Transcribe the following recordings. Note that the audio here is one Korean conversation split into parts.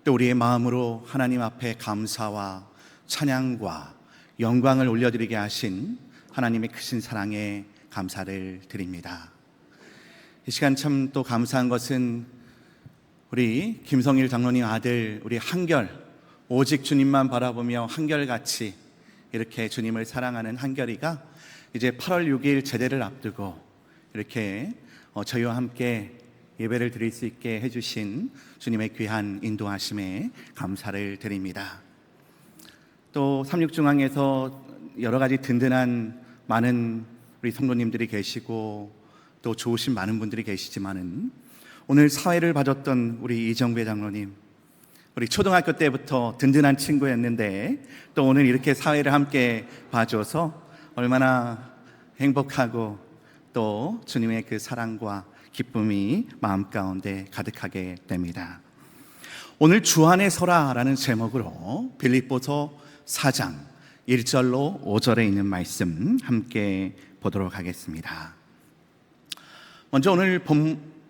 또 우리의 마음으로 하나님 앞에 감사와 찬양과 영광을 올려드리게 하신 하나님의 크신 사랑에 감사를 드립니다. 이 시간 참 또 감사한 것은 우리 김성일 장로님 아들 우리 한결, 오직 주님만 바라보며 한결같이 이렇게 주님을 사랑하는 한결이가 이제 8월 6일 제대를 앞두고 이렇게 저희와 함께 예배를 드릴 수 있게 해주신 주님의 귀한 인도하심에 감사를 드립니다. 또 삼육중앙에서 여러 가지 든든한 많은 우리 성도님들이 계시고 또 좋으신 많은 분들이 계시지만은 오늘 사회를 봐줬던 우리 이정배 장로님, 우리 초등학교 때부터 든든한 친구였는데 또 오늘 이렇게 사회를 함께 봐줘서 얼마나 행복하고 또 주님의 그 사랑과 기쁨이 마음 가운데 가득하게 됩니다. 오늘 주 안에 서라라는 제목으로 빌립보서 4장 1절로 5절에 있는 말씀 함께 보도록 하겠습니다. 먼저 오늘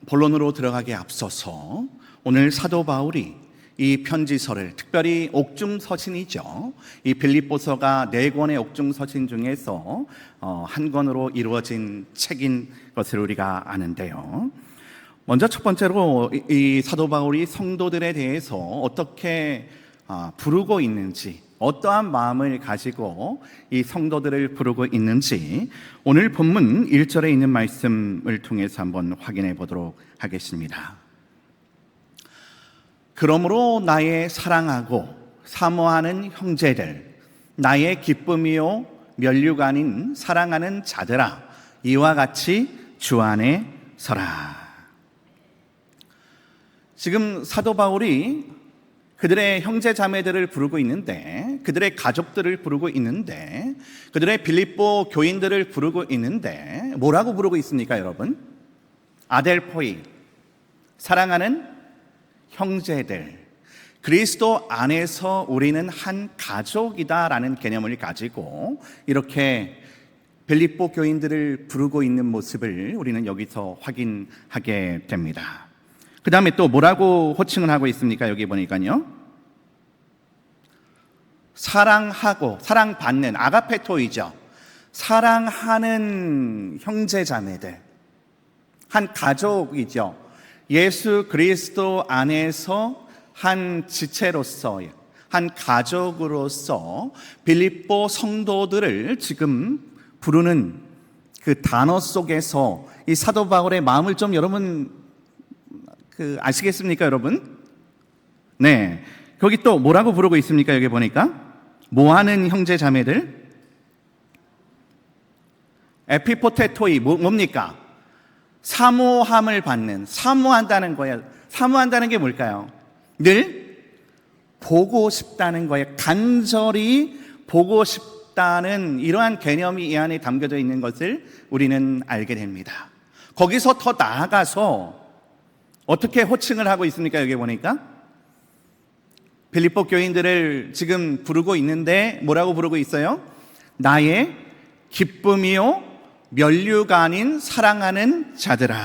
본론으로 들어가기에 앞서서 오늘 사도 바울이 이 편지서를, 특별히 옥중서신이죠, 이 빌립보서가 4권의 옥중서신 중에서 한 권으로 이루어진 책인 것을 우리가 아는데요. 먼저 첫 번째로 이 사도 바울이 성도들에 대해서 어떻게 부르고 있는지, 어떠한 마음을 가지고 이 성도들을 부르고 있는지 오늘 본문 1절에 있는 말씀을 통해서 한번 확인해 보도록 하겠습니다. 그러므로 나의 사랑하고 사모하는 형제들, 나의 기쁨이요 면류가 아닌 사랑하는 자들아, 이와 같이 주 안에 서라. 지금 사도 바울이 그들의 형제 자매들을 부르고 있는데, 그들의 가족들을 부르고 있는데, 그들의 빌립보 교인들을 부르고 있는데 뭐라고 부르고 있습니까, 여러분? 아델포이, 사랑하는 형제들, 그리스도 안에서 우리는 한 가족이다라는 개념을 가지고 이렇게 빌립보 교인들을 부르고 있는 모습을 우리는 여기서 확인하게 됩니다. 그 다음에 또 뭐라고 호칭을 하고 있습니까? 여기 보니까요, 사랑하고 사랑받는, 아가페토이죠, 사랑하는 형제자매들, 한 가족이죠. 예수 그리스도 안에서 한 지체로서, 한 가족으로서 빌립보 성도들을 지금 부르는 그 단어 속에서 이 사도 바울의 마음을 좀 여러분 아시겠습니까, 여러분? 네. 거기 또 뭐라고 부르고 있습니까? 여기 보니까 뭐하는 형제 자매들? 에피포테토이, 뭡니까? 사모함을 받는, 사모한다는 거예요. 사모한다는 게 뭘까요? 늘 보고 싶다는 거예요. 간절히 보고 싶다는 이러한 개념이 이 안에 담겨져 있는 것을 우리는 알게 됩니다. 거기서 더 나아가서 어떻게 호칭을 하고 있습니까? 여기 보니까 빌립보 교인들을 지금 부르고 있는데 뭐라고 부르고 있어요? 나의 기쁨이요 면류가 아닌 사랑하는 자들아.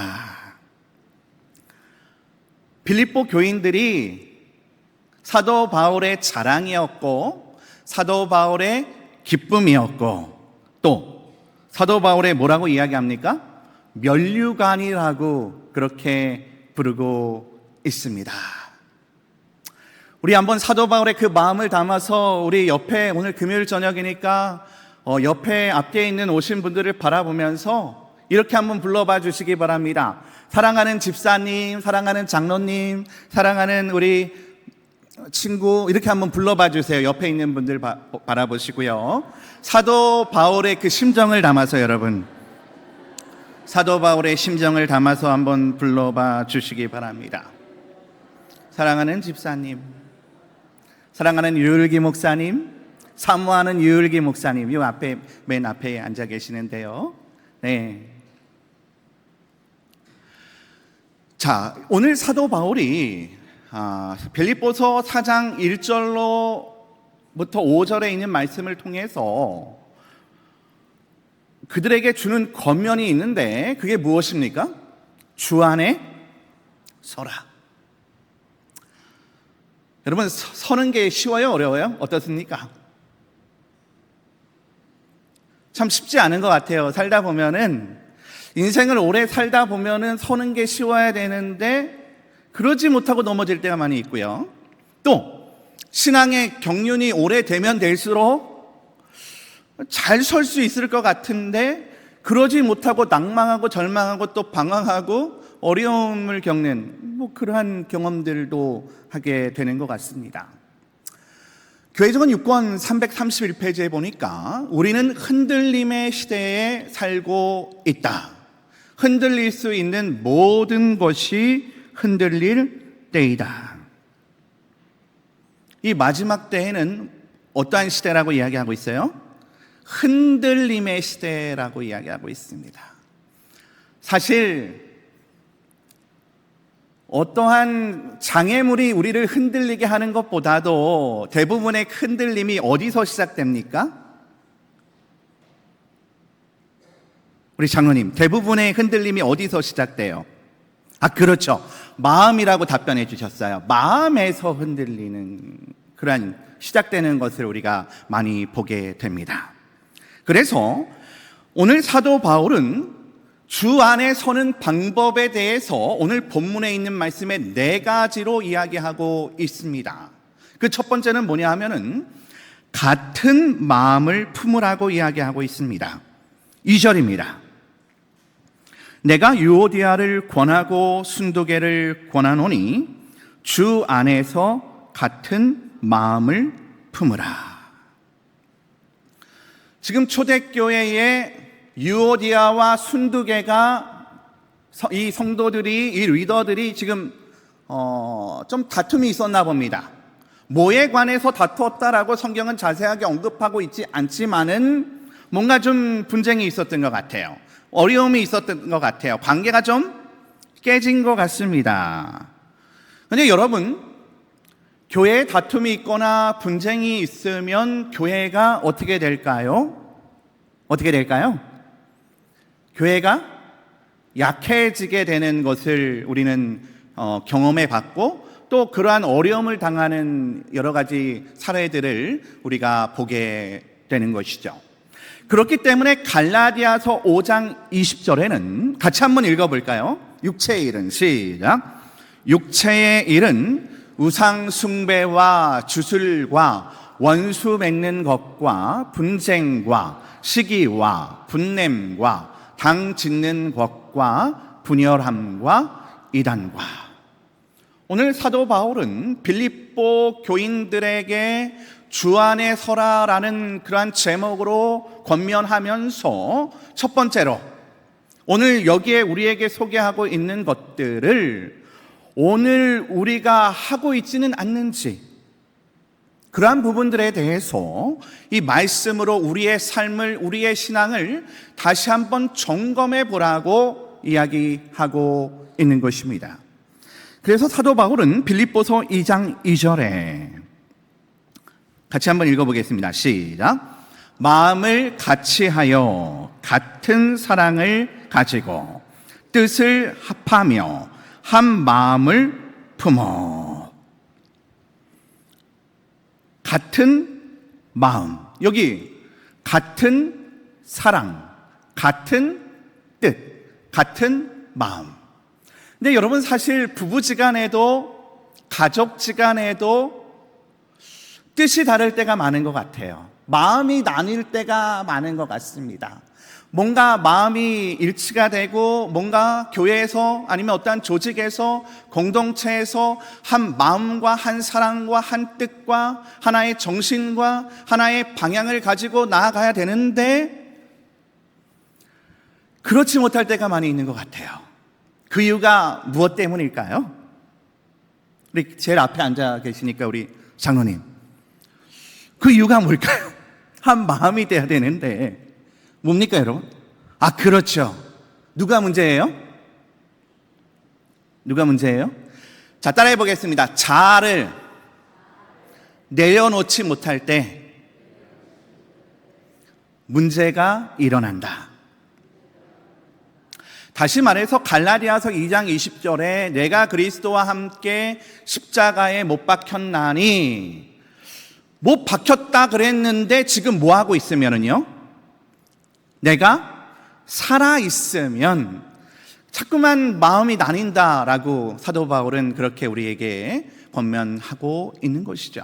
빌립보 교인들이 사도 바울의 자랑이었고 사도 바울의 기쁨이었고 또 사도 바울의 뭐라고 이야기합니까? 면류관이라고 그렇게 부르고 있습니다. 우리 한번 사도 바울의 그 마음을 담아서 우리 옆에, 오늘 금요일 저녁이니까 옆에 앞에 있는 오신 분들을 바라보면서 이렇게 한번 불러봐 주시기 바랍니다. 사랑하는 집사님, 사랑하는 장로님, 사랑하는 우리 친구, 이렇게 한번 불러봐 주세요. 옆에 있는 분들 바라보시고요. 사도 바울의 그 심정을 담아서, 여러분, 사도 바울의 심정을 담아서 한번 불러봐 주시기 바랍니다. 사랑하는 집사님, 사랑하는 유일기 목사님, 사모하는 유일기 목사님, 이 앞에, 맨 앞에 앉아 계시는데요. 네. 자, 오늘 사도 바울이 빌립보서 4장 1절로부터 5절에 있는 말씀을 통해서 그들에게 주는 권면이 있는데 그게 무엇입니까? 주 안에 서라. 여러분, 서는 게 쉬워요? 어려워요? 어떻습니까? 참 쉽지 않은 것 같아요. 살다 보면은, 인생을 오래 살다 보면은 서는 게 쉬워야 되는데, 그러지 못하고 넘어질 때가 많이 있고요. 또, 신앙의 경륜이 오래되면 될수록 잘 설 수 있을 것 같은데, 그러지 못하고 낭망하고 절망하고 또 방황하고 어려움을 겪는 그러한 경험들도 하게 되는 것 같습니다. 교회정원 6권 331페이지에 보니까 우리는 흔들림의 시대에 살고 있다. 흔들릴 수 있는 모든 것이 흔들릴 때이다. 이 마지막 때에는 어떠한 시대라고 이야기하고 있어요? 흔들림의 시대라고 이야기하고 있습니다. 사실 어떠한 장애물이 우리를 흔들리게 하는 것보다도 대부분의 흔들림이 어디서 시작됩니까? 우리 장로님, 대부분의 흔들림이 어디서 시작돼요? 그렇죠. 마음이라고 답변해 주셨어요. 마음에서 흔들리는 그러한 시작되는 것을 우리가 많이 보게 됩니다. 그래서 오늘 사도 바울은 주 안에 서는 방법에 대해서 오늘 본문에 있는 말씀의 4가지로 이야기하고 있습니다. 그 첫 번째는 뭐냐 하면은 같은 마음을 품으라고 이야기하고 있습니다. 2절입니다. 내가 유오디아를 권하고 순두개를 권하노니 주 안에서 같은 마음을 품으라. 지금 초대교회에 유오디아와 순두개가 이 성도들이, 이 리더들이 지금 좀 다툼이 있었나 봅니다. 뭐에 관해서 다투었다라고 성경은 자세하게 언급하고 있지 않지만은 뭔가 좀 분쟁이 있었던 것 같아요. 어려움이 있었던 것 같아요. 관계가 좀 깨진 것 같습니다. 그런데 여러분, 교회에 다툼이 있거나 분쟁이 있으면 교회가 어떻게 될까요? 어떻게 될까요? 교회가 약해지게 되는 것을 우리는 경험해 봤고, 또 그러한 어려움을 당하는 여러 가지 사례들을 우리가 보게 되는 것이죠. 그렇기 때문에 갈라디아서 5장 20절에는 같이 한번 읽어볼까요? 육체의 일은, 시작. 육체의 일은 우상 숭배와 주술과 원수 맺는 것과 분쟁과 시기와 분냄과 당 짓는 것과 분열함과 이단과. 오늘 사도 바울은 빌립보 교인들에게 주 안에 서라라는 그러한 제목으로 권면하면서 첫 번째로 오늘 여기에 우리에게 소개하고 있는 것들을 오늘 우리가 하고 있지는 않는지, 그러한 부분들에 대해서 이 말씀으로 우리의 삶을, 우리의 신앙을 다시 한번 점검해 보라고 이야기하고 있는 것입니다. 그래서 사도 바울은 빌립보서 2장 2절에 같이 한번 읽어보겠습니다. 시작. 마음을 같이하여 같은 사랑을 가지고 뜻을 합하며 한 마음을 품어. 같은 마음. 여기 같은 사랑, 같은 뜻, 같은 마음. 근데 여러분, 사실 부부지간에도 가족지간에도 뜻이 다를 때가 많은 것 같아요. 마음이 나뉠 때가 많은 것 같습니다. 뭔가 마음이 일치가 되고 뭔가 교회에서 아니면 어떠한 조직에서 공동체에서 한 마음과 한 사랑과 한 뜻과 하나의 정신과 하나의 방향을 가지고 나아가야 되는데 그렇지 못할 때가 많이 있는 것 같아요. 그 이유가 무엇 때문일까요? 우리 제일 앞에 앉아 계시니까 우리 장로님, 그 이유가 뭘까요? 한 마음이 돼야 되는데 뭡니까 여러분? 그렇죠. 누가 문제예요? 누가 문제예요? 자, 따라해 보겠습니다. 자아를 내려놓지 못할 때 문제가 일어난다. 다시 말해서 갈라디아서 2장 20절에 내가 그리스도와 함께 십자가에 못 박혔나니, 못 박혔다 그랬는데 지금 뭐 하고 있으면은요, 내가 살아 있으면 자꾸만 마음이 나뉜다라고 사도 바울은 그렇게 우리에게 권면하고 있는 것이죠.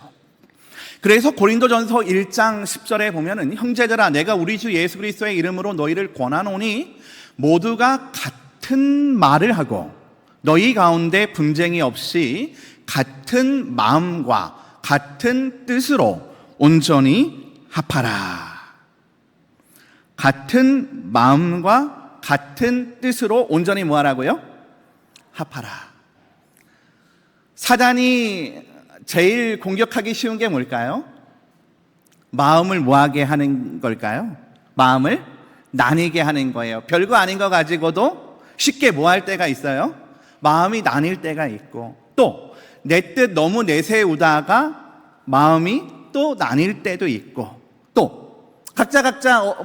그래서 고린도전서 1장 10절에 보면은 형제들아 내가 우리 주 예수 그리스도의 이름으로 너희를 권하노니 모두가 같은 말을 하고 너희 가운데 분쟁이 없이 같은 마음과 같은 뜻으로 온전히 합하라. 같은 마음과 같은 뜻으로 온전히 뭐하라고요? 합하라. 사단이 제일 공격하기 쉬운 게 뭘까요? 마음을 뭐하게 하는 걸까요? 마음을 나뉘게 하는 거예요. 별거 아닌 거 가지고도 쉽게 뭐할 때가 있어요? 마음이 나뉠 때가 있고, 또 내 뜻 너무 내세우다가 마음이 또 나뉠 때도 있고, 또 각자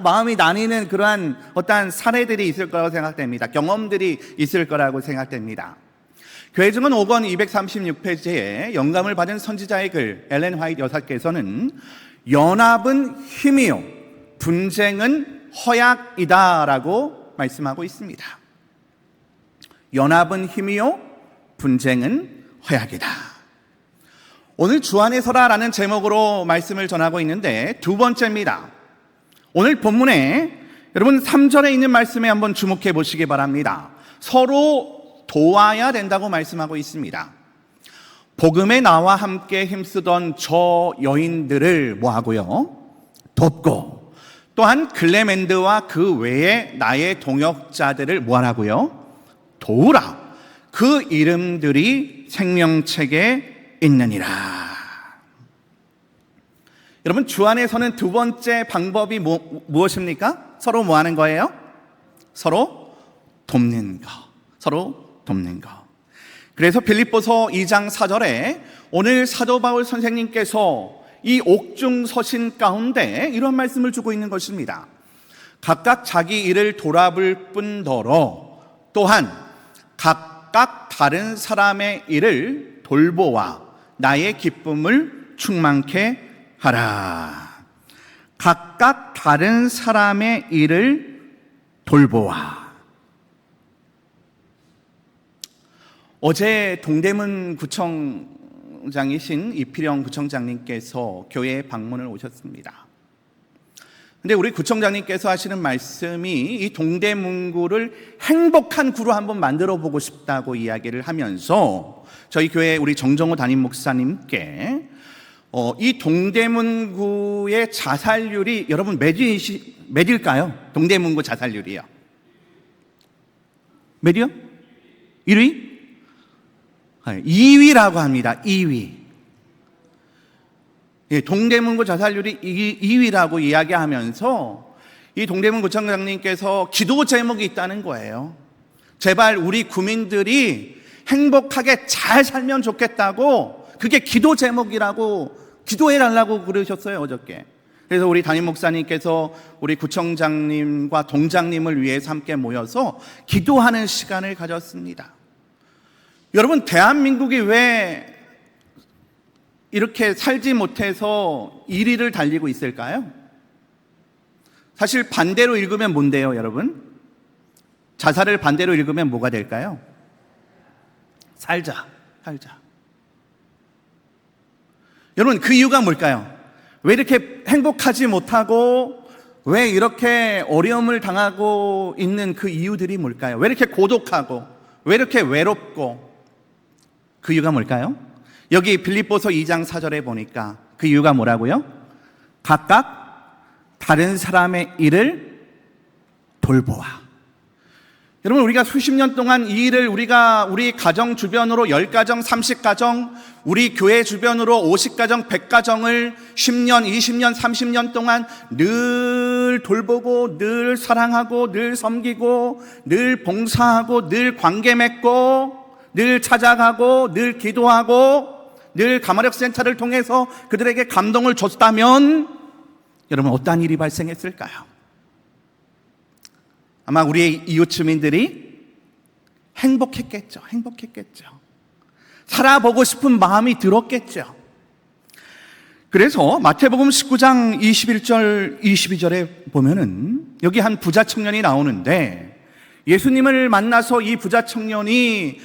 마음이 나뉘는 그러한 어떠한 사례들이 있을 거라고 생각됩니다. 경험들이 있을 거라고 생각됩니다. 교회 증언 5권 236페이지에 영감을 받은 선지자의 글 엘렌 화이트 여사께서는 연합은 힘이요 분쟁은 허약이다라고 말씀하고 있습니다. 연합은 힘이요 분쟁은 허약이다. 오늘 주 안에 서라라는 제목으로 말씀을 전하고 있는데 두 번째입니다. 오늘 본문에 여러분 3절에 있는 말씀에 한번 주목해 보시기 바랍니다. 서로 도와야 된다고 말씀하고 있습니다. 복음에 나와 함께 힘쓰던 저 여인들을 뭐하고요? 돕고, 또한 글레멘드와 그 외에 나의 동역자들을 뭐하라고요? 도우라. 그 이름들이 생명책에 있느니라. 여러분 주 안에서는 두 번째 방법이 무엇입니까? 서로 뭐 하는 거예요? 서로 돕는 거. 서로 돕는 거. 그래서 빌립보서 2장 4절에 오늘 사도 바울 선생님께서 이 옥중 서신 가운데 이런 말씀을 주고 있는 것입니다. 각각 자기 일을 돌아볼 뿐더러 또한 각각 다른 사람의 일을 돌보아 나의 기쁨을 충만케 하라. 각각 다른 사람의 일을 돌보아. 어제 동대문 구청장이신 이필영 구청장님께서 교회에 방문을 오셨습니다. 근데 우리 구청장님께서 하시는 말씀이 이 동대문구를 행복한 구로 한번 만들어 보고 싶다고 이야기를 하면서 저희 교회 우리 정정호 담임 목사님께 이 동대문구의 자살률이 여러분 몇일까요? 동대문구 자살률이요. 몇이요? 1위? 2위라고 합니다. 2위. 동대문구 자살률이 2위라고 이야기하면서 이 동대문 구청장님께서 기도 제목이 있다는 거예요. 제발 우리 구민들이 행복하게 잘 살면 좋겠다고, 그게 기도 제목이라고 기도해달라고 그러셨어요, 어저께. 그래서 우리 담임 목사님께서 우리 구청장님과 동장님을 위해서 함께 모여서 기도하는 시간을 가졌습니다. 여러분, 대한민국이 왜 이렇게 살지 못해서 1위를 달리고 있을까요? 사실 반대로 읽으면 뭔데요, 여러분? 자살을 반대로 읽으면 뭐가 될까요? 살자. 여러분, 그 이유가 뭘까요? 왜 이렇게 행복하지 못하고 왜 이렇게 어려움을 당하고 있는 그 이유들이 뭘까요? 왜 이렇게 고독하고 왜 이렇게 외롭고, 그 이유가 뭘까요? 여기 빌립보서 2장 4절에 보니까 그 이유가 뭐라고요? 각각 다른 사람의 일을 돌보아. 여러분, 우리가 수십 년 동안 이 일을 우리 가정 주변으로 10가정, 30가정, 우리 교회 주변으로 50가정, 100가정을 10년, 20년, 30년 동안 늘 돌보고, 늘 사랑하고, 늘 섬기고, 늘 봉사하고, 늘 관계 맺고, 늘 찾아가고, 늘 기도하고, 늘 가마력 센터를 통해서 그들에게 감동을 줬다면 여러분, 어떠한 일이 발생했을까요? 아마 우리의 이웃 주민들이 행복했겠죠. 살아보고 싶은 마음이 들었겠죠. 그래서 마태복음 19장 21절 22절에 보면은 여기 한 부자 청년이 나오는데, 예수님을 만나서 이 부자 청년이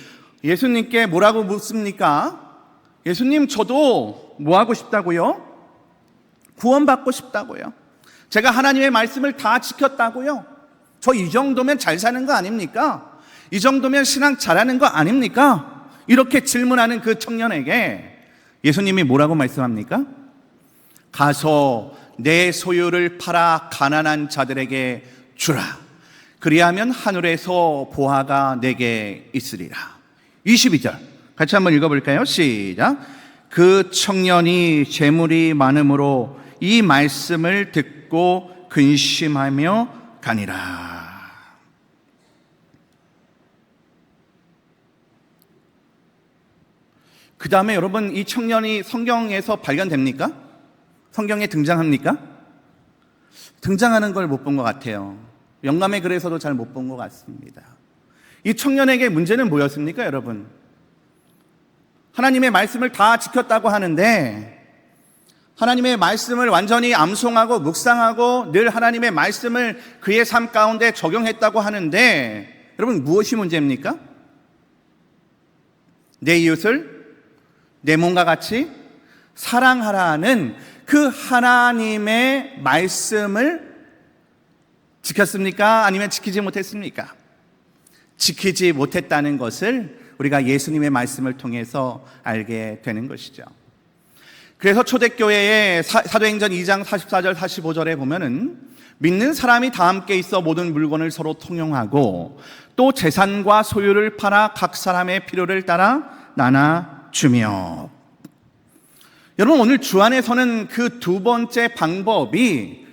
예수님께 뭐라고 묻습니까? 예수님, 저도 뭐 하고 싶다고요? 구원받고 싶다고요. 제가 하나님의 말씀을 다 지켰다고요. 저 이 정도면 잘 사는 거 아닙니까? 이 정도면 신앙 잘하는 거 아닙니까? 이렇게 질문하는 그 청년에게 예수님이 뭐라고 말씀합니까? 가서 내 소유를 팔아 가난한 자들에게 주라. 그리하면 하늘에서 보화가 내게 있으리라. 22절 같이 한번 읽어볼까요? 시작. 그 청년이 재물이 많음으로 이 말씀을 듣고 근심하며 가니라. 그 다음에 여러분, 이 청년이 성경에서 발견됩니까? 성경에 등장합니까? 등장하는 걸 못 본 것 같아요. 영감의 글에서도 잘 못 본 것 같습니다. 이 청년에게 문제는 뭐였습니까, 여러분? 하나님의 말씀을 다 지켰다고 하는데, 하나님의 말씀을 완전히 암송하고 묵상하고 늘 하나님의 말씀을 그의 삶 가운데 적용했다고 하는데, 여러분, 무엇이 문제입니까? 내 이웃을 내 몸과 같이 사랑하라는 그 하나님의 말씀을 지켰습니까? 아니면 지키지 못했습니까? 지키지 못했다는 것을 우리가 예수님의 말씀을 통해서 알게 되는 것이죠. 그래서 초대교회의 사도행전 2장 44절 45절에 보면은 믿는 사람이 다 함께 있어 모든 물건을 서로 통용하고 또 재산과 소유를 팔아 각 사람의 필요를 따라 나눠주며. 여러분, 오늘 주 안에서는 그 두 번째 방법이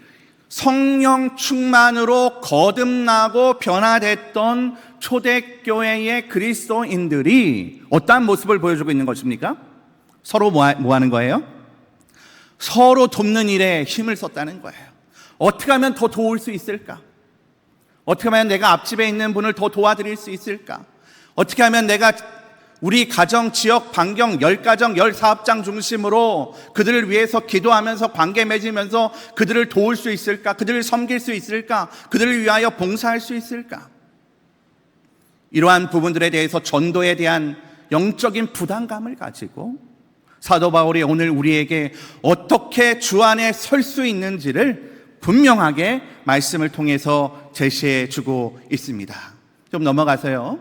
성령 충만으로 거듭나고 변화됐던 초대교회의 그리스도인들이 어떠한 모습을 보여주고 있는 것입니까? 서로 뭐 하는 거예요? 서로 돕는 일에 힘을 썼다는 거예요. 어떻게 하면 더 도울 수 있을까? 어떻게 하면 내가 앞집에 있는 분을 더 도와드릴 수 있을까? 어떻게 하면 내가 우리 가정, 지역, 반경, 10가정, 10사업장 중심으로 그들을 위해서 기도하면서 관계 맺으면서 그들을 도울 수 있을까? 그들을 섬길 수 있을까? 그들을 위하여 봉사할 수 있을까? 이러한 부분들에 대해서 전도에 대한 영적인 부담감을 가지고 사도 바울이 오늘 우리에게 어떻게 주 안에 설 수 있는지를 분명하게 말씀을 통해서 제시해 주고 있습니다. 좀 넘어가서요.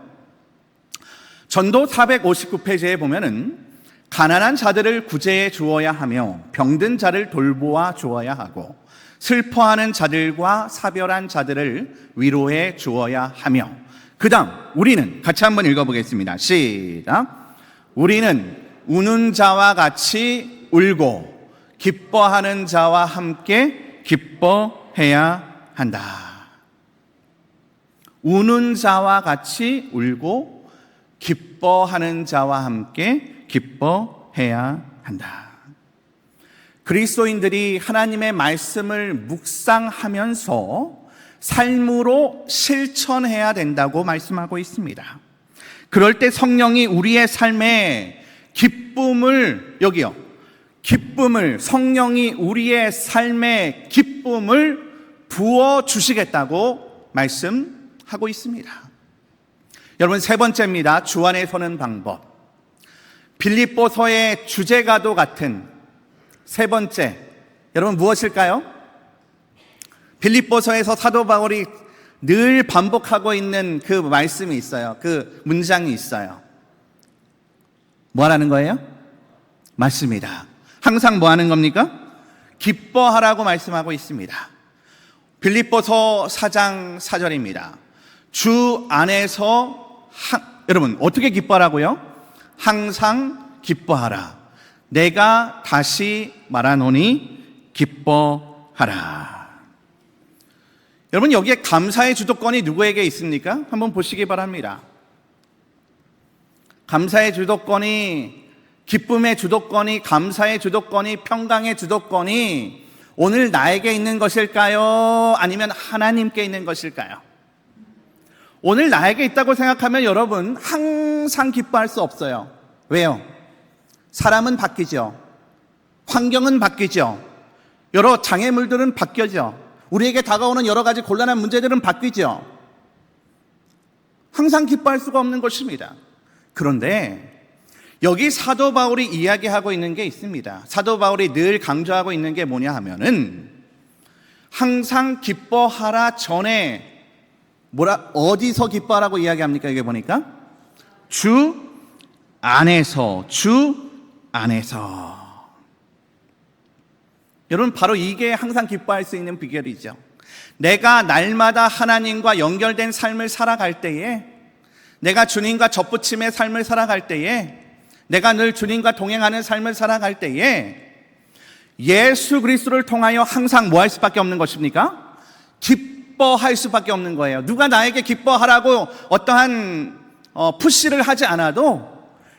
전도 459페이지에 보면은 가난한 자들을 구제해 주어야 하며 병든 자를 돌보아 주어야 하고 슬퍼하는 자들과 사별한 자들을 위로해 주어야 하며, 그 다음 우리는 같이 한번 읽어보겠습니다. 시작. 우리는 우는 자와 같이 울고 기뻐하는 자와 함께 기뻐해야 한다. 우는 자와 같이 울고 기뻐하는 자와 함께 기뻐해야 한다. 그리스도인들이 하나님의 말씀을 묵상하면서 삶으로 실천해야 된다고 말씀하고 있습니다. 그럴 때 성령이 우리의 삶에 기쁨을, 여기요, 기쁨을, 성령이 우리의 삶에 기쁨을 부어주시겠다고 말씀하고 있습니다. 여러분, 세 번째입니다. 주 안에 서는 방법. 빌립보서의 주제가도 같은 세 번째, 여러분 무엇일까요? 빌립보서에서 사도 바울이 늘 반복하고 있는 그 말씀이 있어요. 그 문장이 있어요. 뭐 하라는 거예요? 맞습니다. 항상 뭐 하는 겁니까? 기뻐하라고 말씀하고 있습니다. 빌립보서 4장 4절입니다. 주 안에서 여러분 어떻게 기뻐하라고요? 항상 기뻐하라. 내가 다시 말하노니 기뻐하라. 여러분, 여기에 감사의 주도권이 누구에게 있습니까? 한번 보시기 바랍니다. 감사의 주도권이, 기쁨의 주도권이, 감사의 주도권이, 평강의 주도권이 오늘 나에게 있는 것일까요? 아니면 하나님께 있는 것일까요? 오늘 나에게 있다고 생각하면 여러분 항상 기뻐할 수 없어요. 왜요? 사람은 바뀌죠. 환경은 바뀌죠. 여러 장애물들은 바뀌죠. 우리에게 다가오는 여러 가지 곤란한 문제들은 바뀌죠. 항상 기뻐할 수가 없는 것입니다. 그런데 여기 사도 바울이 이야기하고 있는 게 있습니다. 사도 바울이 늘 강조하고 있는 게 뭐냐 하면은 항상 기뻐하라 전에 어디서 기뻐하라고 이야기합니까? 이게 보니까 주 안에서. 여러분 바로 이게 항상 기뻐할 수 있는 비결이죠. 내가 날마다 하나님과 연결된 삶을 살아갈 때에, 내가 주님과 접붙임의 삶을 살아갈 때에, 내가 늘 주님과 동행하는 삶을 살아갈 때에 예수 그리스도를 통하여 항상 뭐 할 수밖에 없는 것입니까? 기뻐할 수밖에 없는 거예요. 누가 나에게 기뻐하라고 어떠한 푸시를 하지 않아도,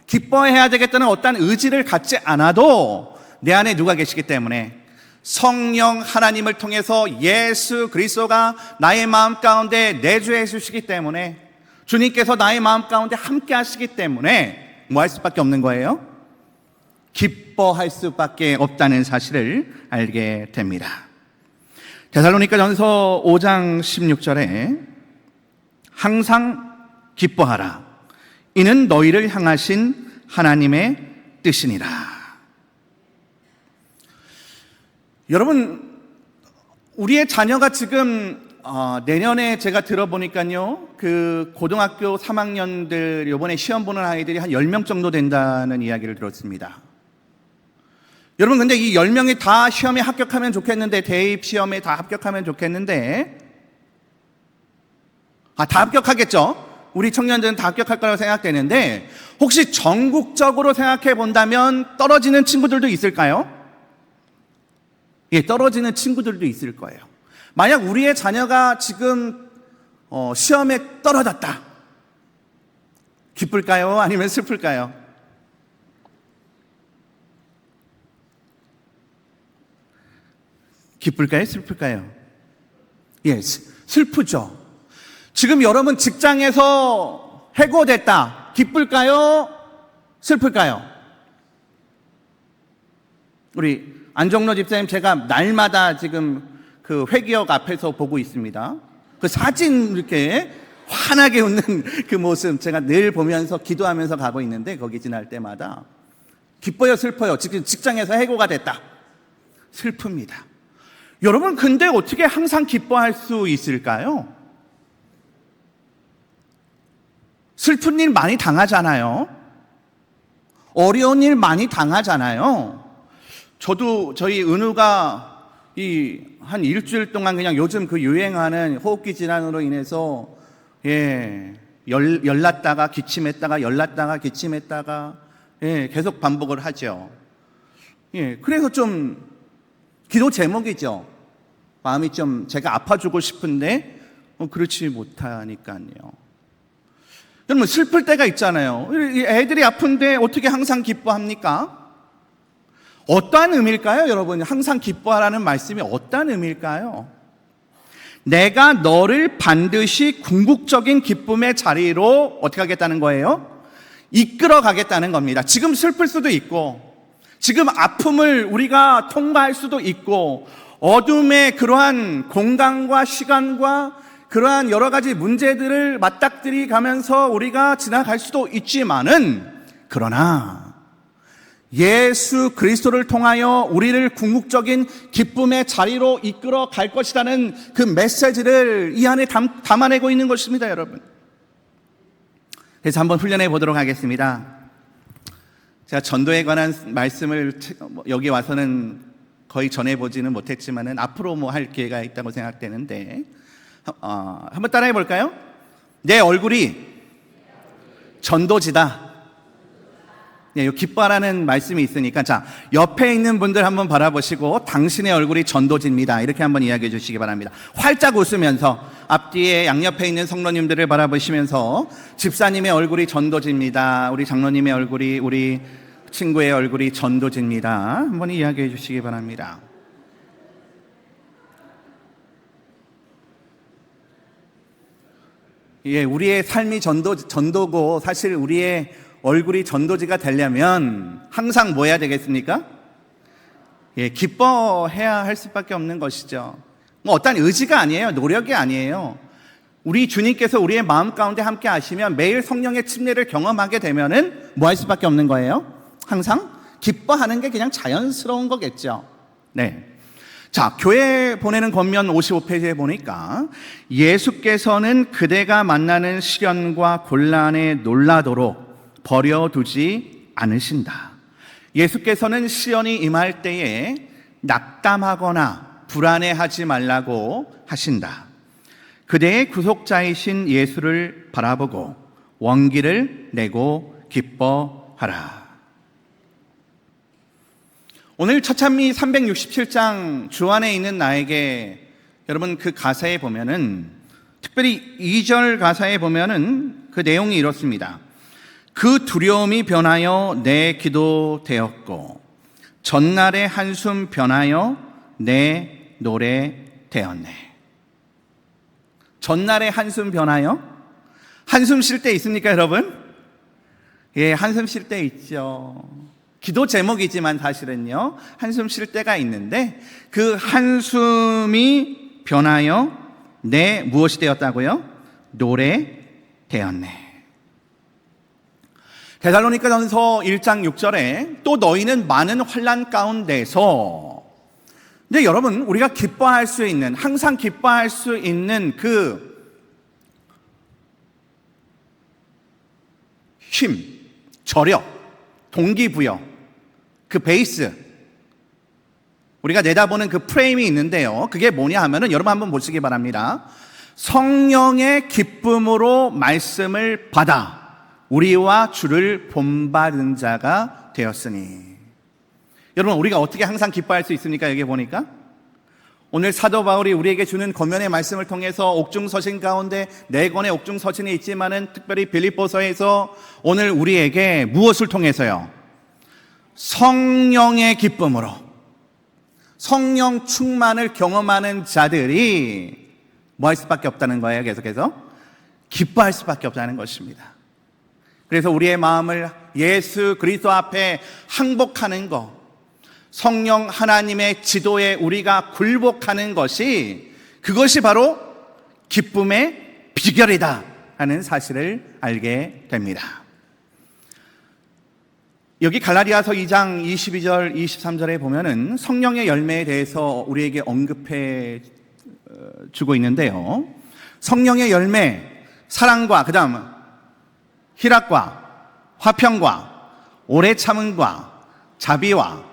기뻐해야 되겠다는 어떠한 의지를 갖지 않아도 내 안에 누가 계시기 때문에, 성령 하나님을 통해서 예수 그리스도가 나의 마음 가운데 내주해 주시기 때문에, 주님께서 나의 마음 가운데 함께 하시기 때문에 뭐 할 수밖에 없는 거예요? 기뻐할 수밖에 없다는 사실을 알게 됩니다. 데살로니가전서 5장 16절에 항상 기뻐하라, 이는 너희를 향하신 하나님의 뜻이니라. 여러분, 우리의 자녀가 지금 내년에 제가 들어보니까요, 그 고등학교 3학년들 이번에 시험 보는 아이들이 한 10명 정도 된다는 이야기를 들었습니다. 여러분, 근데 이 10명이 다 시험에 합격하면 좋겠는데, 대입 시험에 다 합격하면 좋겠는데, 다 합격하겠죠? 우리 청년들은 다 합격할 거라고 생각되는데, 혹시 전국적으로 생각해 본다면 떨어지는 친구들도 있을까요? 예, 떨어지는 친구들도 있을 거예요. 만약 우리의 자녀가 지금 시험에 떨어졌다, 기쁠까요? 아니면 슬플까요? 기쁠까요? 슬플까요? 예, 슬프죠. 지금 여러분 직장에서 해고됐다, 기쁠까요? 슬플까요? 우리 안정로 집사님, 제가 날마다 지금 그 회기역 앞에서 보고 있습니다. 그 사진 이렇게 환하게 웃는 그 모습 제가 늘 보면서 기도하면서 가고 있는데, 거기 지날 때마다 기뻐요, 슬퍼요? 지금 직장에서 해고가 됐다, 슬픕니다. 여러분, 근데 어떻게 항상 기뻐할 수 있을까요? 슬픈 일 많이 당하잖아요. 어려운 일 많이 당하잖아요. 저도 저희 은우가 한 일주일 동안 그냥 요즘 그 유행하는 호흡기 질환으로 인해서 열났다가 기침했다가 열났다가 기침했다가 계속 반복을 하죠. 그래서 좀 기도 제목이죠. 마음이 좀 제가 아파주고 싶은데 그렇지 못하니까요. 여러분, 슬플 때가 있잖아요. 애들이 아픈데 어떻게 항상 기뻐합니까? 어떠한 의미일까요, 여러분? 항상 기뻐하라는 말씀이 어떠한 의미일까요? 내가 너를 반드시 궁극적인 기쁨의 자리로 어떻게 하겠다는 거예요? 이끌어 가겠다는 겁니다. 지금 슬플 수도 있고, 지금 아픔을 우리가 통과할 수도 있고, 어둠의 그러한 공간과 시간과 그러한 여러 가지 문제들을 맞닥뜨리 가면서 우리가 지나갈 수도 있지만은, 그러나 예수 그리스도를 통하여 우리를 궁극적인 기쁨의 자리로 이끌어 갈 것이라는 그 메시지를 이 안에 담아내고 있는 것입니다, 여러분. 그래서 한번 훈련해 보도록 하겠습니다. 제가 전도에 관한 말씀을 여기 와서는 거의 전해보지는 못했지만은 앞으로 뭐 할 기회가 있다고 생각되는데, 한번 따라해 볼까요? 내 얼굴이 전도지다. 이 기뻐하라는 말씀이 있으니까, 자, 옆에 있는 분들 한번 바라보시고 당신의 얼굴이 전도지입니다, 이렇게 한번 이야기해 주시기 바랍니다. 활짝 웃으면서 앞뒤에 양옆에 있는 성도님들을 바라보시면서 집사님의 얼굴이 전도지입니다, 우리 장로님의 얼굴이, 우리 친구의 얼굴이 전도지입니다, 한번 이야기해 주시기 바랍니다. 우리의 삶이 전도고 사실 우리의 얼굴이 전도지가 되려면 항상 뭐 해야 되겠습니까? 기뻐해야 할 수밖에 없는 것이죠. 뭐 어떤 의지가 아니에요. 노력이 아니에요. 우리 주님께서 우리의 마음 가운데 함께 하시면 매일 성령의 침례를 경험하게 되면은 뭐 할 수밖에 없는 거예요? 항상 기뻐하는 게 그냥 자연스러운 거겠죠. 네. 자, 교회 보내는 권면 55페이지에 보니까 예수께서는 그대가 만나는 시련과 곤란에 놀라도록 버려두지 않으신다. 예수께서는 시련이 임할 때에 낙담하거나 불안해하지 말라고 하신다. 그대의 구속자이신 예수를 바라보고 원기를 내고 기뻐하라. 오늘 처찬미 367장 주 안에 있는 나에게, 여러분 그 가사에 보면은, 특별히 2절 가사에 보면은 그 내용이 이렇습니다. 그 두려움이 변하여 내 기도 되었고 전날의 한숨 변하여 내 노래 되었네. 전날의 한숨 변하여? 한숨 쉴 때 있습니까, 여러분? 한숨 쉴 때 있죠. 기도 제목이지만 사실은요, 한숨 쉴 때가 있는데 그 한숨이 변하여 내 무엇이 되었다고요? 노래 되었네. 데살로니가전서 1장 6절에 또 너희는 많은 환난 가운데서, 근데 여러분 우리가 기뻐할 수 있는, 항상 기뻐할 수 있는 그 힘, 저력, 동기부여, 그 베이스, 우리가 내다보는 그 프레임이 있는데요, 그게 뭐냐 하면은 여러분 한번 보시기 바랍니다. 성령의 기쁨으로 말씀을 받아 우리와 주를 본받은 자가 되었으니. 여러분 우리가 어떻게 항상 기뻐할 수 있습니까? 여기 보니까 오늘 사도 바울이 우리에게 주는 권면의 말씀을 통해서 옥중서신 가운데 4권의 옥중서신이 있지만은 특별히 빌립보서에서 오늘 우리에게 무엇을 통해서요? 성령의 기쁨으로, 성령 충만을 경험하는 자들이 뭐 할 수밖에 없다는 거예요. 계속해서 기뻐할 수밖에 없다는 것입니다. 그래서 우리의 마음을 예수 그리스도 앞에 항복하는 것, 성령 하나님의 지도에 우리가 굴복하는 것이, 그것이 바로 기쁨의 비결이다 하는 사실을 알게 됩니다. 여기 갈라디아서 2장 22절 23절에 보면은 성령의 열매에 대해서 우리에게 언급해 주고 있는데요, 성령의 열매, 사랑과 그 다음 희락과 화평과 오래 참음과 자비와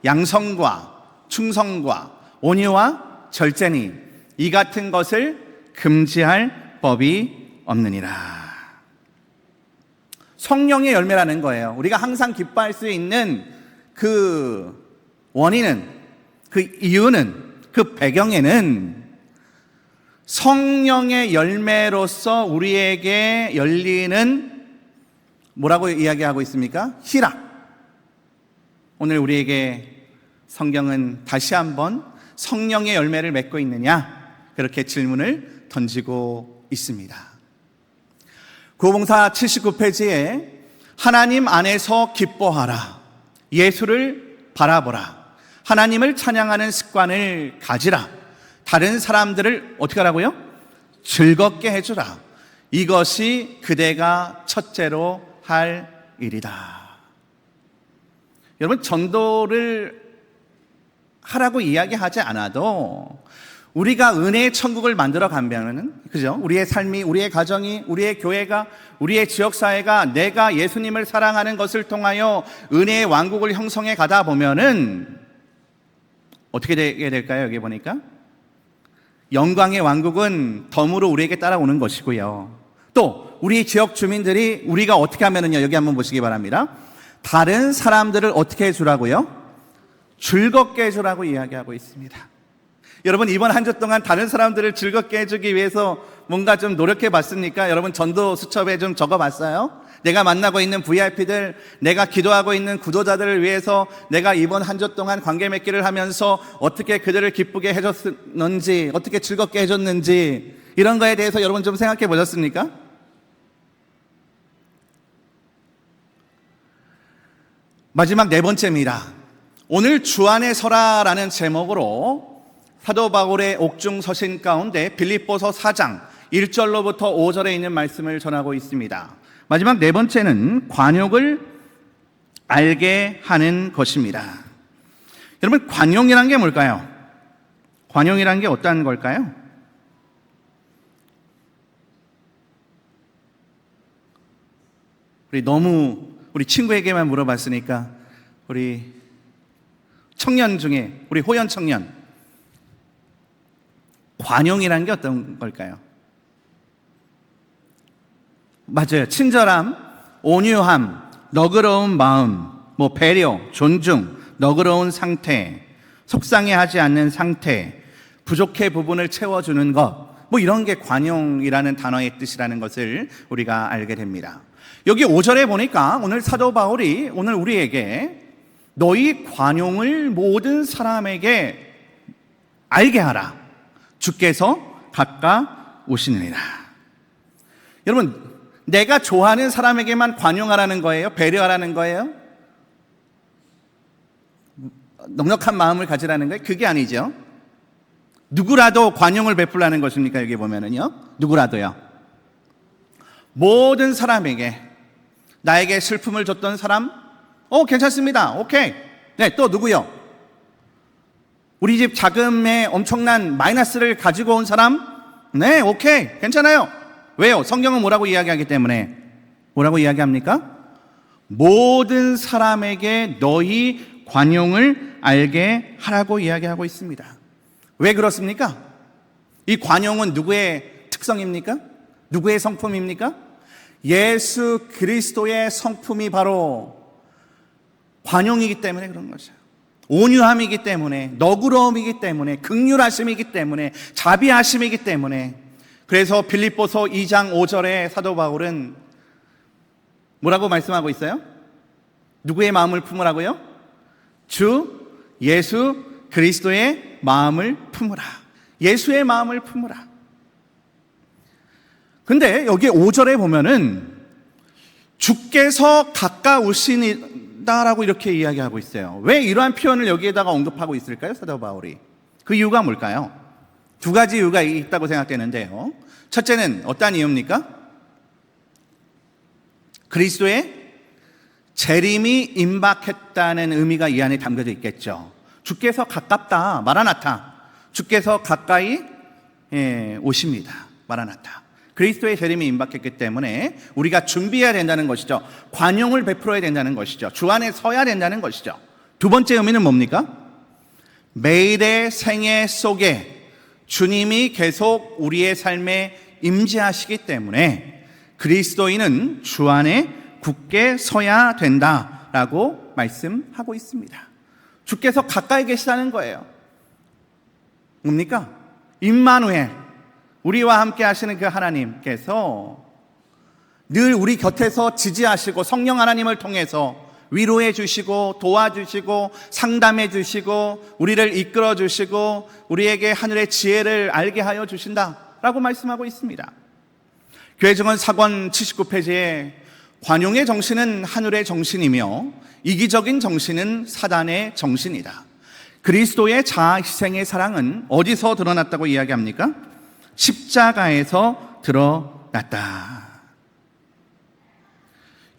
양성과 충성과 온유와 절제니 이 같은 것을 금지할 법이 없느니라. 성령의 열매라는 거예요. 우리가 항상 기뻐할 수 있는 그 원인은, 그 이유는, 그 배경에는 성령의 열매로서 우리에게 열리는, 뭐라고 이야기하고 있습니까? 희락. 오늘 우리에게 성경은 다시 한번 성령의 열매를 맺고 있느냐, 그렇게 질문을 던지고 있습니다. 구호봉사 79페이지에 하나님 안에서 기뻐하라, 예수를 바라보라, 하나님을 찬양하는 습관을 가지라, 다른 사람들을 어떻게 하라고요? 즐겁게 해주라, 이것이 그대가 첫째로 할 일이다. 여러분 전도를 하라고 이야기하지 않아도 우리가 은혜의 천국을 만들어 가면은, 그죠? 우리의 삶이, 우리의 가정이, 우리의 교회가, 우리의 지역사회가 내가 예수님을 사랑하는 것을 통하여 은혜의 왕국을 형성해 가다 보면은 어떻게 되게 될까요? 여기 보니까 영광의 왕국은 덤으로 우리에게 따라오는 것이고요, 또 우리 지역 주민들이 우리가 어떻게 하면은요, 여기 한번 보시기 바랍니다. 다른 사람들을 어떻게 해주라고요? 즐겁게 해주라고 이야기하고 있습니다. 여러분 이번 한 주 동안 다른 사람들을 즐겁게 해주기 위해서 뭔가 좀 노력해 봤습니까? 여러분 전도 수첩에 좀 적어 봤어요? 내가 만나고 있는 VIP들, 내가 기도하고 있는 구도자들을 위해서 내가 이번 한 주 동안 관계 맺기를 하면서 어떻게 그들을 기쁘게 해줬는지, 어떻게 즐겁게 해줬는지, 이런 거에 대해서 여러분 좀 생각해 보셨습니까? 마지막 네 번째입니다. 오늘 주 안에 서라라는 제목으로 사도 바울의 옥중 서신 가운데 빌립보서 4장 1절로부터 5절에 있는 말씀을 전하고 있습니다. 마지막 네 번째는 관용을 알게 하는 것입니다. 여러분, 관용이란 게 뭘까요? 관용이란 게 어떠한 걸까요? 우리 친구에게만 물어봤으니까 우리 청년 중에 우리 호연 청년, 관용이란 게 어떤 걸까요? 맞아요. 친절함, 온유함, 너그러운 마음, 배려, 존중, 너그러운 상태, 속상해하지 않는 상태, 부족해 부분을 채워주는 것, 이런 게 관용이라는 단어의 뜻이라는 것을 우리가 알게 됩니다. 여기 5절에 보니까 오늘 사도 바울이 오늘 우리에게 너희 관용을 모든 사람에게 알게 하라. 주께서 가까우시느니라. 여러분, 내가 좋아하는 사람에게만 관용하라는 거예요? 배려하라는 거예요? 넉넉한 마음을 가지라는 거예요? 그게 아니죠. 누구라도 관용을 베풀라는 것입니까? 여기 보면은요. 누구라도요. 모든 사람에게, 나에게 슬픔을 줬던 사람, 괜찮습니다. 오케이. 네, 또 누구요? 우리 집 자금에 엄청난 마이너스를 가지고 온 사람, 네, 오케이. 괜찮아요. 왜요? 성경은 뭐라고 이야기하기 때문에. 뭐라고 이야기합니까? 모든 사람에게 너희 관용을 알게 하라고 이야기하고 있습니다. 왜 그렇습니까? 이 관용은 누구의 특성입니까? 누구의 성품입니까? 예수 그리스도의 성품이 바로 관용이기 때문에 그런 것이에요. 온유함이기 때문에, 너그러움이기 때문에, 긍휼하심이기 때문에, 자비하심이기 때문에. 그래서 빌립보서 2장 5절에 사도 바울은 뭐라고 말씀하고 있어요? 누구의 마음을 품으라고요? 주 예수 그리스도의 마음을 품으라. 예수의 마음을 품으라. 근데 여기 5절에 보면은 주께서 가까우시다라고 이렇게 이야기하고 있어요. 왜 이러한 표현을 여기에다가 언급하고 있을까요? 사도 바울이. 그 이유가 뭘까요? 두 가지 이유가 있다고 생각되는데요. 첫째는 어떠한 이유입니까? 그리스도의 재림이 임박했다는 의미가 이 안에 담겨져 있겠죠. 주께서 가깝다. 마라나타. 주께서 가까이 오십니다. 마라나타. 그리스도의 재림이 임박했기 때문에 우리가 준비해야 된다는 것이죠. 관용을 베풀어야 된다는 것이죠. 주 안에 서야 된다는 것이죠. 두 번째 의미는 뭡니까? 매일의 생애 속에 주님이 계속 우리의 삶에 임재하시기 때문에 그리스도인은 주 안에 굳게 서야 된다라고 말씀하고 있습니다. 주께서 가까이 계시다는 거예요. 뭡니까? 임마누엘, 우리와 함께 하시는 그 하나님께서 늘 우리 곁에서 지지하시고 성령 하나님을 통해서 위로해 주시고 도와주시고 상담해 주시고 우리를 이끌어 주시고 우리에게 하늘의 지혜를 알게 하여 주신다라고 말씀하고 있습니다. 교회정원 사권 79페이지에 관용의 정신은 하늘의 정신이며 이기적인 정신은 사단의 정신이다. 그리스도의 자아 희생의 사랑은 어디서 드러났다고 이야기합니까? 십자가에서 드러났다.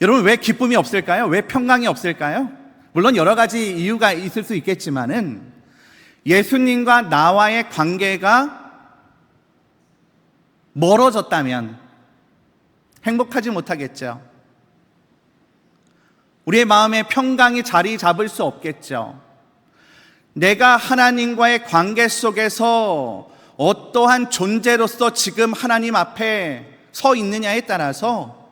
여러분, 왜 기쁨이 없을까요? 왜 평강이 없을까요? 물론 여러 가지 이유가 있을 수 있겠지만은 예수님과 나와의 관계가 멀어졌다면 행복하지 못하겠죠. 우리의 마음에 평강이 자리 잡을 수 없겠죠. 내가 하나님과의 관계 속에서 어떠한 존재로서 지금 하나님 앞에 서 있느냐에 따라서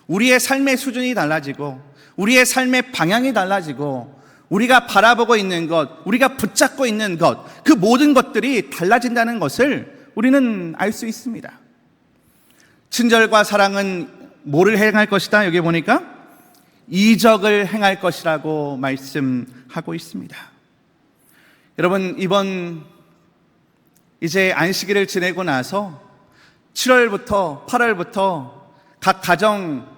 우리의 삶의 수준이 달라지고 우리의 삶의 방향이 달라지고 우리가 바라보고 있는 것, 우리가 붙잡고 있는 것, 그 모든 것들이 달라진다는 것을 우리는 알 수 있습니다. 친절과 사랑은 뭐를 행할 것이다? 여기 보니까 이적을 행할 것이라고 말씀하고 있습니다. 여러분, 이번 이제 안식일을 지내고 나서 7월부터 8월부터 각 가정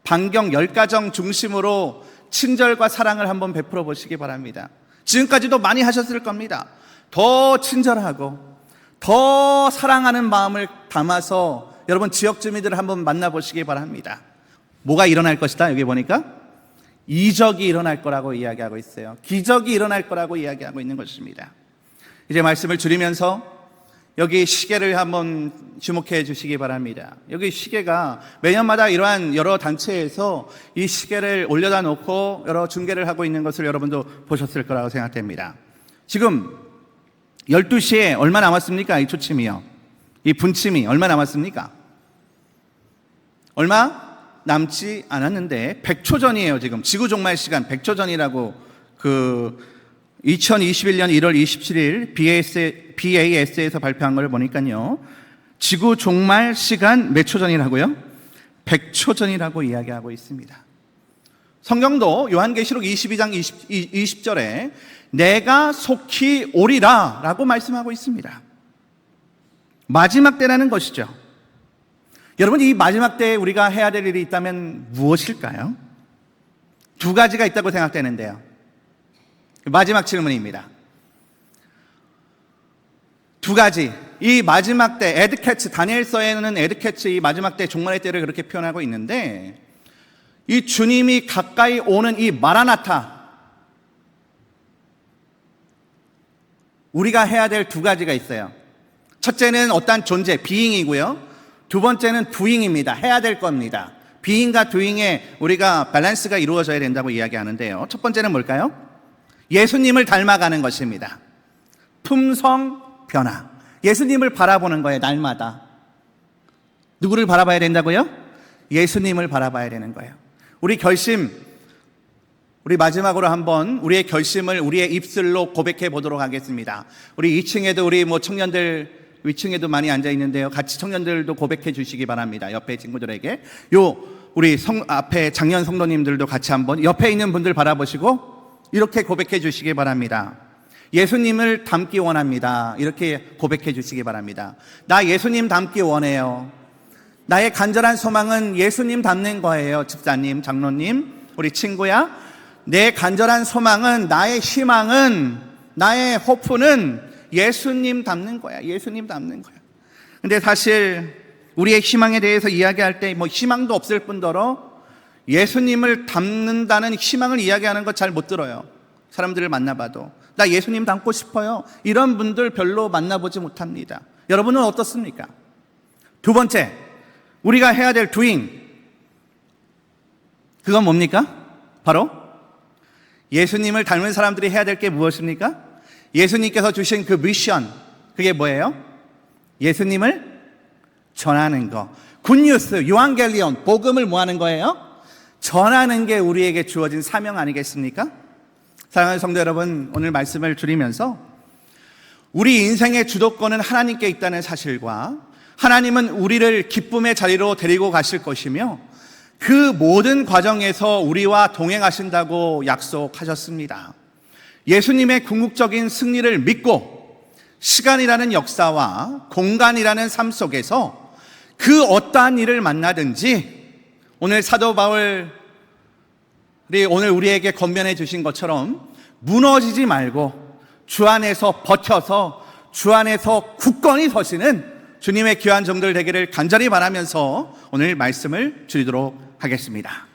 반경 10가정 중심으로 친절과 사랑을 한번 베풀어 보시기 바랍니다. 지금까지도 많이 하셨을 겁니다. 더 친절하고 더 사랑하는 마음을 담아서 여러분 지역 주민들을 한번 만나보시기 바랍니다. 뭐가 일어날 것이다? 여기 보니까 이적이 일어날 거라고 이야기하고 있어요. 기적이 일어날 거라고 이야기하고 있는 것입니다. 이제 말씀을 줄이면서 여기 시계를 한번 주목해 주시기 바랍니다. 여기 시계가 매년마다 이러한 여러 단체에서 이 시계를 올려다 놓고 여러 중계를 하고 있는 것을 여러분도 보셨을 거라고 생각됩니다. 지금 12시에 얼마 남았습니까? 이 초침이요. 이 분침이 얼마 남았습니까? 얼마 남지 않았는데 100초 전이에요. 지금 지구 종말 시간 100초 전이라고 2021년 1월 27일 BAS에서 발표한 걸 보니까요. 지구 종말 시간 몇 초 전이라고요? 100초 전이라고 이야기하고 있습니다. 성경도 요한계시록 22장 20절에 내가 속히 오리라 라고 말씀하고 있습니다. 마지막 때라는 것이죠. 여러분, 이 마지막 때에 우리가 해야 될 일이 있다면 무엇일까요? 두 가지가 있다고 생각되는데요. 마지막 질문입니다. 두 가지. 이 마지막 때, 에드캐츠, 다니엘서에는 에드캐츠 이 마지막 때 종말의 때를 그렇게 표현하고 있는데, 이 주님이 가까이 오는 이 마라나타, 우리가 해야 될 두 가지가 있어요. 첫째는 어떤 존재, 비잉이고요. 두 번째는 두잉입니다. 해야 될 겁니다. 비잉과 두잉에 우리가 밸런스가 이루어져야 된다고 이야기하는데요. 첫 번째는 뭘까요? 예수님을 닮아가는 것입니다. 품성 변화. 예수님을 바라보는 거예요, 날마다. 누구를 바라봐야 된다고요? 예수님을 바라봐야 되는 거예요. 우리 마지막으로 한번 우리의 결심을 우리의 입술로 고백해 보도록 하겠습니다. 우리 2층에도 우리 청년들 위층에도 많이 앉아 있는데요. 같이 청년들도 고백해 주시기 바랍니다. 옆에 친구들에게. 우리 앞에 장년 성도님들도 같이 한번 옆에 있는 분들 바라보시고 이렇게 고백해 주시기 바랍니다. 예수님을 닮기 원합니다. 이렇게 고백해 주시기 바랍니다. 나 예수님 닮기 원해요. 나의 간절한 소망은 예수님 닮는 거예요. 집사님, 장로님, 우리 친구야. 내 간절한 소망은, 나의 희망은, 나의 호프는 예수님 닮는 거야. 예수님 닮는 거야. 근데 사실 우리의 희망에 대해서 이야기할 때 희망도 없을 뿐더러 예수님을 닮는다는 희망을 이야기하는 거 잘 못 들어요. 사람들을 만나봐도 나 예수님 닮고 싶어요. 이런 분들 별로 만나보지 못합니다. 여러분은 어떻습니까? 두 번째, 우리가 해야 될 doing, 그건 뭡니까? 바로 예수님을 닮은 사람들이 해야 될 게 무엇입니까? 예수님께서 주신 그 미션, 그게 뭐예요? 예수님을 전하는 거. 굿뉴스, 유앙겔리온, 복음을 뭐 하는 거예요? 전하는 게 우리에게 주어진 사명 아니겠습니까? 사랑하는 성도 여러분, 오늘 말씀을 줄이면서 우리 인생의 주도권은 하나님께 있다는 사실과 하나님은 우리를 기쁨의 자리로 데리고 가실 것이며 그 모든 과정에서 우리와 동행하신다고 약속하셨습니다. 예수님의 궁극적인 승리를 믿고 시간이라는 역사와 공간이라는 삶 속에서 그 어떠한 일을 만나든지 오늘 사도 바울이 오늘 우리에게 권면해 주신 것처럼 무너지지 말고 주 안에서 버텨서 주 안에서 굳건히 서시는 주님의 귀한 종들 되기를 간절히 바라면서 오늘 말씀을 줄이도록 하겠습니다.